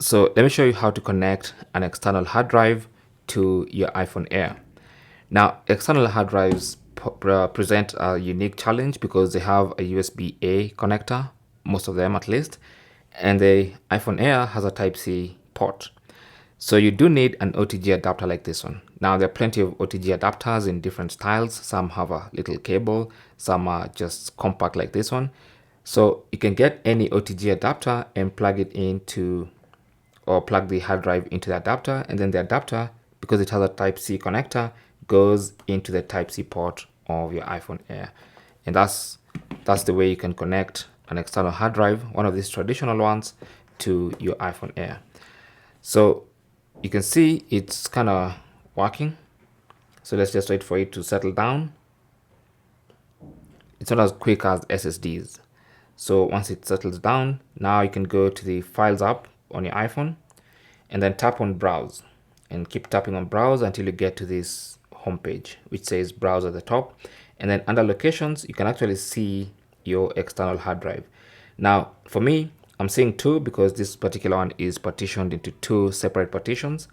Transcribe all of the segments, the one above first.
So let me show you how to connect an external hard drive to your iPhone Air. Now, external hard drives present a unique challenge because they have a USB-A connector, most of them at least, and the iPhone Air has a Type-C port. So you do need an OTG adapter like this one. Now, there are plenty of OTG adapters in different styles. Some have a little cable, some are just compact like this one. So you can get any OTG adapter and plug it into, or plug the hard drive into the adapter, and then the adapter, because it has a Type-C connector, goes into the Type-C port of your iPhone Air. And that's the way you can connect an external hard drive, one of these traditional ones, to your iPhone Air. So you can see it's kind of working. So let's just wait for it to settle down. It's not as quick as SSDs. So once it settles down, now you can go to the Files app on your iPhone and then tap on Browse and keep tapping on Browse until you get to this homepage, which says Browse at the top. And then under Locations, you can actually see your external hard drive. Now, for me, I'm seeing two because this particular one is partitioned into two separate partitions,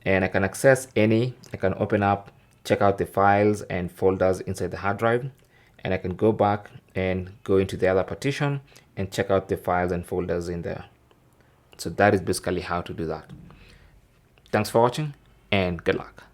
and I can access any. I can open up, check out the files and folders inside the hard drive, and I can go back and go into the other partition and check out the files and folders in there. So that is basically how to do that. Thanks for watching and good luck.